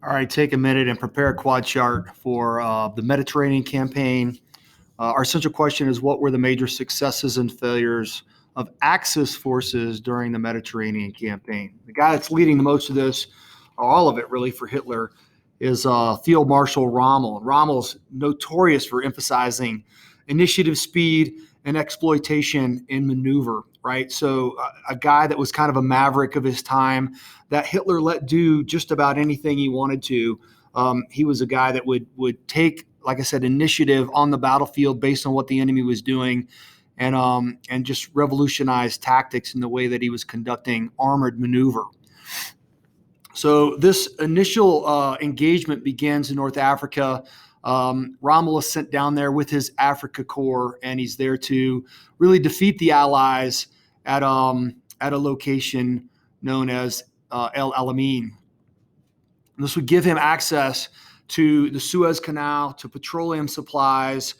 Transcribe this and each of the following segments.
All right, take a minute and prepare a quad chart for the Mediterranean campaign. Our central question is, what were the major successes and failures of Axis forces during the Mediterranean campaign? The guy that's leading the most of this, or all of it really, for Hitler is Field Marshal Rommel. And Rommel's notorious for emphasizing initiative, speed, and exploitation in maneuver, right? So a guy that was kind of a maverick of his time that Hitler let do just about anything he wanted to. He was a guy that would take, like I said, initiative on the battlefield based on what the enemy was doing, and just revolutionize tactics in the way that he was conducting armored maneuver. So this initial engagement begins in North Africa. Rommel is sent down there with his Africa Corps, and he's there to really defeat the Allies at a location known as El Alamein. This would give him access to the Suez Canal, to petroleum supplies,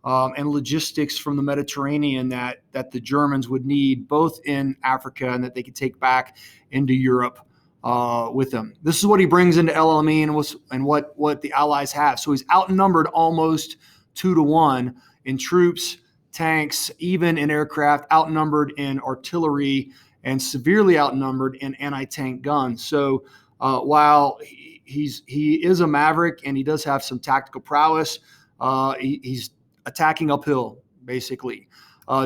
and logistics from the Mediterranean that the Germans would need both in Africa and that they could take back into Europe with them. This is what he brings into El Alamein and what the Allies have. So he's outnumbered almost 2-1 in troops, tanks, even in aircraft, outnumbered in artillery, and severely outnumbered in anti-tank guns. So while he is a maverick and he does have some tactical prowess, he's attacking uphill, basically.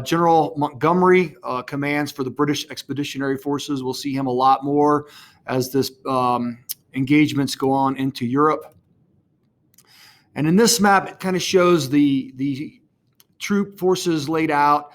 General Montgomery commands for the British Expeditionary Forces. We'll see him a lot more as this engagements go on into Europe. And in this map, it kind of shows the troop forces laid out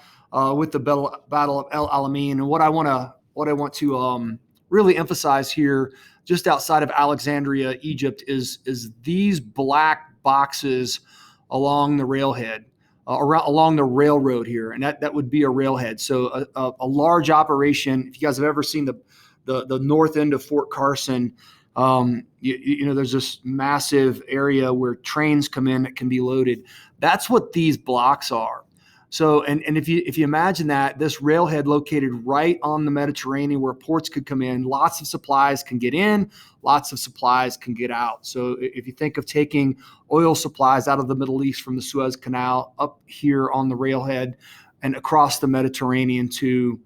with the Battle of El Alamein. And what I want to really emphasize here, just outside of Alexandria, Egypt, is these black boxes along the railhead. Along the railroad here, and that would be a railhead. So a large operation. If you guys have ever seen the north end of Fort Carson, you know there's this massive area where trains come in that can be loaded. That's what these blocks are. So and if you imagine that, this railhead located right on the Mediterranean where ports could come in, lots of supplies can get in, lots of supplies can get out. So if you think of taking oil supplies out of the Middle East from the Suez Canal up here on the railhead and across the Mediterranean to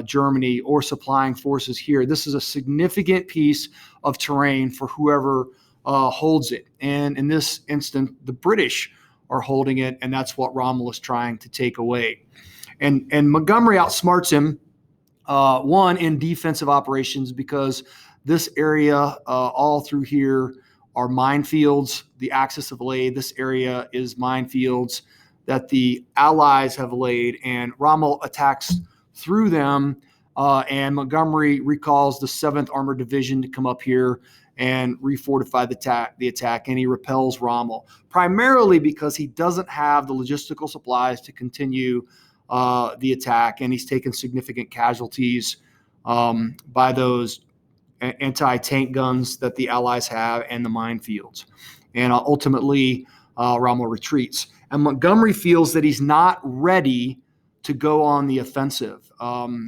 Germany, or supplying forces here, this is a significant piece of terrain for whoever holds it. And in this instance, the British are holding it, and that's what Rommel is trying to take away. And Montgomery outsmarts him, one, in defensive operations, because this area all through here are minefields. The Axis have laid. This area is minefields that the Allies have laid, and Rommel attacks through them, and Montgomery recalls the 7th Armored Division to come up here and refortify the attack, and he repels Rommel, primarily because he doesn't have the logistical supplies to continue the attack, and he's taken significant casualties by those anti-tank guns that the Allies have and the minefields. And ultimately, Rommel retreats. And Montgomery feels that he's not ready to go on the offensive.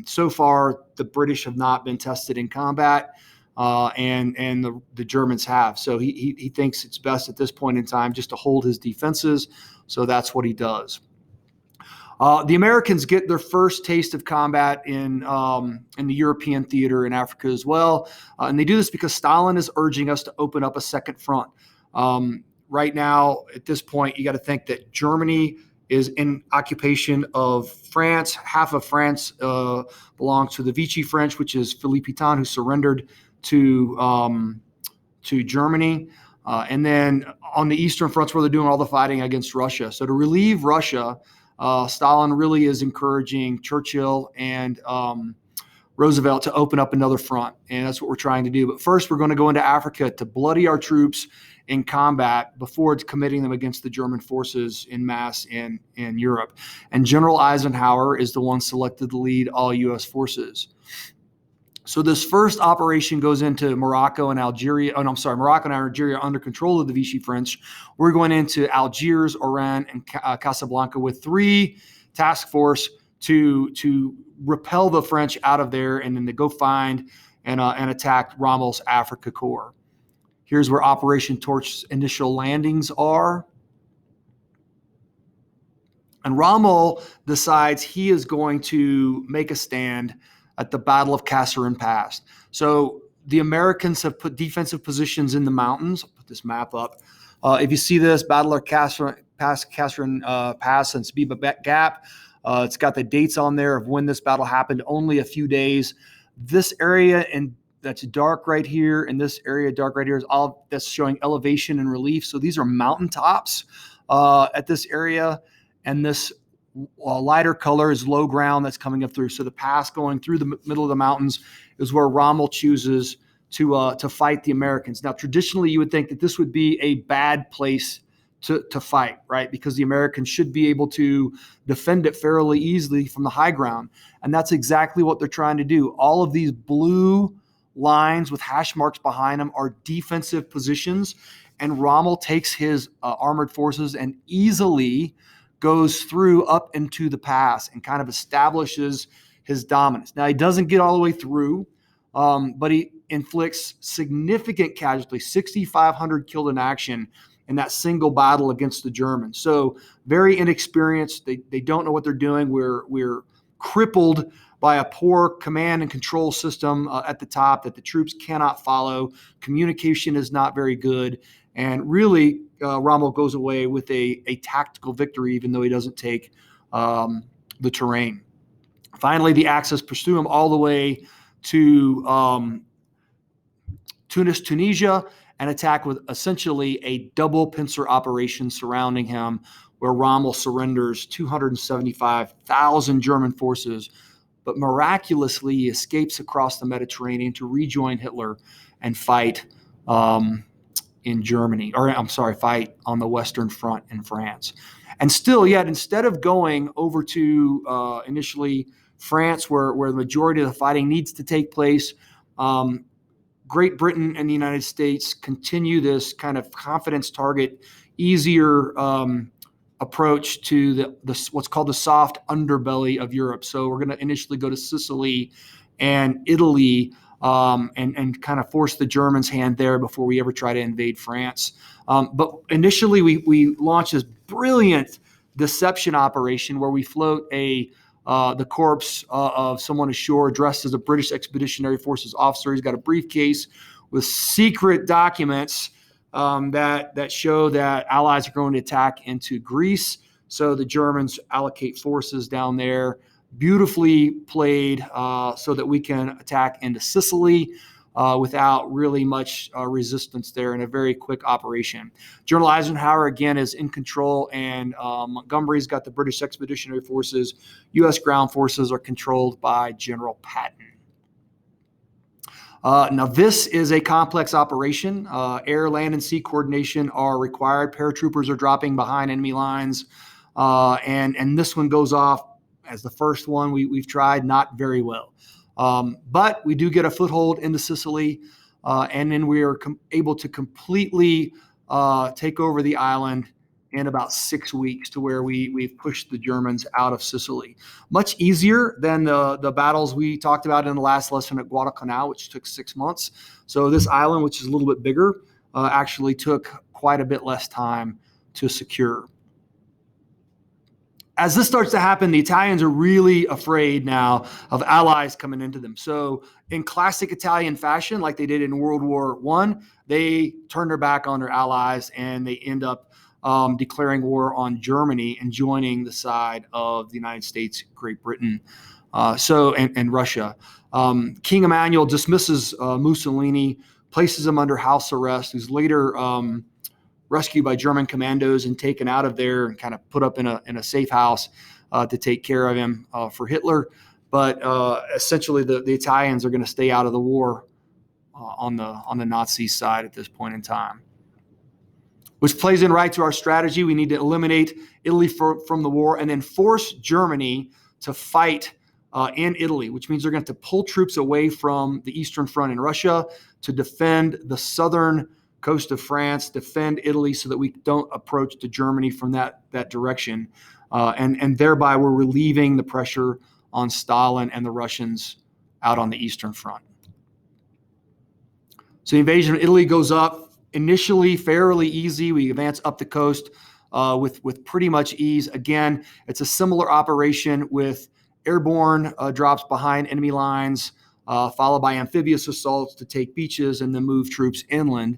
So far, the British have not been tested in combat, and the Germans have. So he thinks it's best at this point in time just to hold his defenses. So that's what he does. The Americans get their first taste of combat in the European theater in Africa as well. And they do this because Stalin is urging us to open up a second front. Right now, at this point, you got to think that Germany is in occupation of France. Half of France belongs to the Vichy French, which is Philippe Pétain, who surrendered to Germany. And then on the Eastern fronts where they're doing all the fighting against Russia. So to relieve Russia, Stalin really is encouraging Churchill and Roosevelt to open up another front. And that's what we're trying to do. But first, we're going to go into Africa to bloody our troops in combat before committing them against the German forces in mass in Europe. And General Eisenhower is the one selected to lead all U.S. forces. So this first operation goes into Morocco and Algeria. Oh, no, I'm sorry. Morocco and Algeria are under control of the Vichy French. We're going into Algiers, Oran, and Casablanca with 3 task force to repel the French out of there, and then to go find and attack Rommel's Africa Corps. Here's where Operation Torch's initial landings are. And Rommel decides he is going to make a stand at the Battle of Kasserine Pass. So the Americans have put defensive positions in the mountains. I'll put this map up. If you see this, Battle of Kasserine Pass and Speba Gap, it's got the dates on there of when this battle happened, only a few days. This area and that's dark right here, and this area dark right here is all that's showing elevation and relief. So these are mountaintops at this area, and this lighter color is low ground that's coming up through. So the pass going through the middle of the mountains is where Rommel chooses to fight the Americans. Now, traditionally, you would think that this would be a bad place to fight, right? Because the Americans should be able to defend it fairly easily from the high ground. And that's exactly what they're trying to do. All of these blue lines with hash marks behind them are defensive positions. And Rommel takes his armored forces and easily goes through up into the pass and kind of establishes his dominance. Now, he doesn't get all the way through, but he inflicts significant casualties, 6,500 killed in action in that single battle against the Germans. So very inexperienced. They don't know what they're doing. We're crippled by a poor command and control system at the top that the troops cannot follow. Communication is not very good. And really, Rommel goes away with a tactical victory, even though he doesn't take the terrain. Finally, the Axis pursue him all the way to Tunisia, and attack with essentially a double pincer operation surrounding him, where Rommel surrenders 275,000 German forces, but miraculously he escapes across the Mediterranean to rejoin Hitler and fight in Germany, fight on the Western Front in France. And still, yet, instead of going over to initially France, where the majority of the fighting needs to take place, Great Britain and the United States continue this kind of confidence target, easier approach to the what's called the soft underbelly of Europe. So we're going to initially go to Sicily and Italy and kind of force the Germans' hand there before we ever try to invade France. But initially, we launched this brilliant deception operation where we float the corpse of someone ashore dressed as a British Expeditionary Forces officer. He's got a briefcase with secret documents that show that Allies are going to attack into Greece. So the Germans allocate forces down there, beautifully played, so that we can attack into Sicily without really much resistance there in a very quick operation. General Eisenhower, again, is in control, and Montgomery's got the British Expeditionary Forces. U.S. ground forces are controlled by General Patton. Now, this is a complex operation. Air, land, and sea coordination are required. Paratroopers are dropping behind enemy lines, and this one goes off as the first one we've tried, not very well. But we do get a foothold into Sicily, and then we are able to completely take over the island in about 6 weeks, to where we've pushed the Germans out of Sicily. Much easier than the battles we talked about in the last lesson at Guadalcanal, which took 6 months. So this island, which is a little bit bigger, actually took quite a bit less time to secure. As this starts to happen, the Italians are really afraid now of Allies coming into them. So in classic Italian fashion, like they did in World War I, they turn their back on their allies, and they end up declaring war on Germany and joining the side of the United States, Great Britain, and Russia. King Emmanuel dismisses Mussolini, places him under house arrest, who's later rescued by German commandos and taken out of there and kind of put up in a safe house to take care of him for Hitler. But essentially, the Italians are going to stay out of the war on the Nazi side at this point in time, which plays in right to our strategy. We need to eliminate Italy from the war and then force Germany to fight in Italy, which means they're going to pull troops away from the Eastern Front in Russia to defend the southern coast of France, defend Italy so that we don't approach to Germany from that direction. And thereby we're relieving the pressure on Stalin and the Russians out on the Eastern Front. So the invasion of Italy goes up initially fairly easy. We advance up the coast with pretty much ease. Again, it's a similar operation with airborne drops behind enemy lines, followed by amphibious assaults to take beaches and then move troops inland.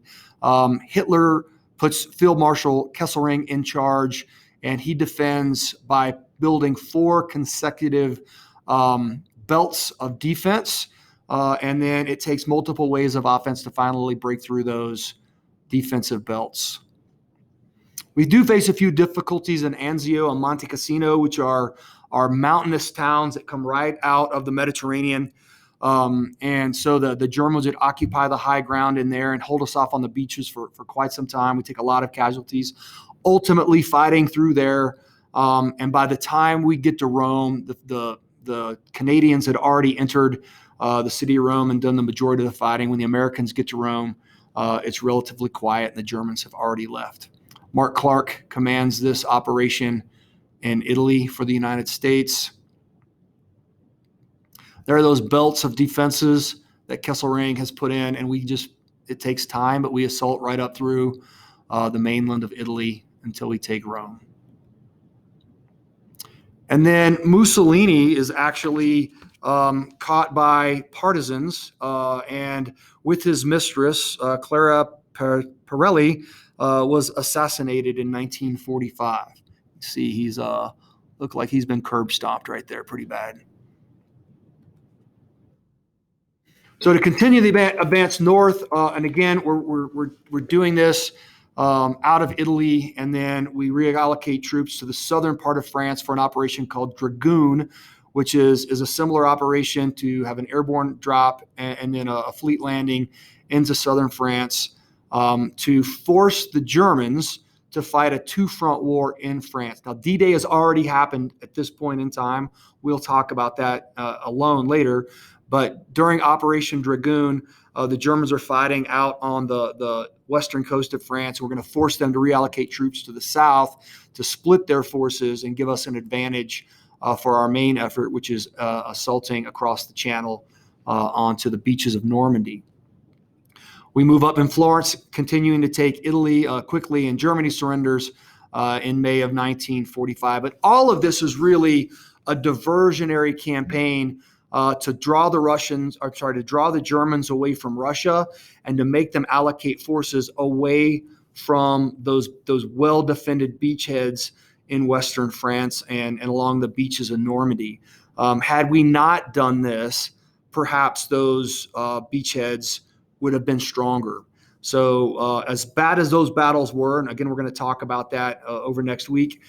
Hitler puts Field Marshal Kesselring in charge, and he defends by building 4 consecutive belts of defense. And then it takes multiple waves of offense to finally break through those defensive belts. We do face a few difficulties in Anzio and Monte Cassino, which are mountainous towns that come right out of the Mediterranean. And so the Germans would occupy the high ground in there and hold us off on the beaches for quite some time. We take a lot of casualties, ultimately fighting through there. And by the time we get to Rome, the Canadians had already entered the city of Rome and done the majority of the fighting. When the Americans get to Rome, it's relatively quiet and the Germans have already left. Mark Clark commands this operation in Italy for the United States. There are those belts of defenses that Kesselring has put in, and it takes time, but we assault right up through the mainland of Italy until we take Rome. And then Mussolini is actually caught by partisans, and with his mistress, Clara Pirelli, was assassinated in 1945. See, he's looked like he's been curb stomped right there pretty bad. So to continue the advance north, and again, we're doing this out of Italy, and then we reallocate troops to the southern part of France for an operation called Dragoon, which is a similar operation to have an airborne drop and then a fleet landing into southern France to force the Germans to fight a 2-front war in France. Now, D-Day has already happened at this point in time. We'll talk about that alone later. But during Operation Dragoon, the Germans are fighting out on the western coast of France. We're going to force them to reallocate troops to the south to split their forces and give us an advantage for our main effort, which is assaulting across the channel onto the beaches of Normandy. We move up in Florence, continuing to take Italy quickly, and Germany surrenders in May of 1945. But all of this is really a diversionary campaign to draw the Germans away from Russia and to make them allocate forces away from those well-defended beachheads in Western France and along the beaches of Normandy. Had we not done this, perhaps those beachheads would have been stronger. So as bad as those battles were, and again, we're going to talk about that over next week,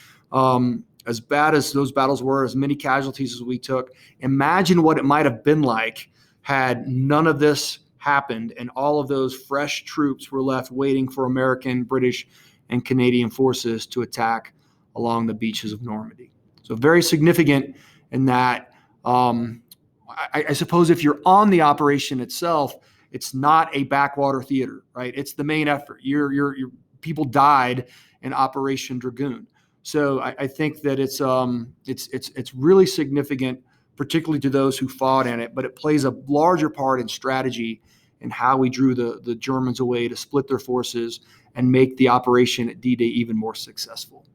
as bad as those battles were, as many casualties as we took, imagine what it might have been like had none of this happened and all of those fresh troops were left waiting for American, British, and Canadian forces to attack along the beaches of Normandy. So very significant in that, I suppose if you're on the operation itself, it's not a backwater theater, right? It's the main effort. Your people died in Operation Dragoon. So I think that it's really significant, particularly to those who fought in it, but it plays a larger part in strategy and how we drew the Germans away to split their forces and make the operation at D-Day even more successful.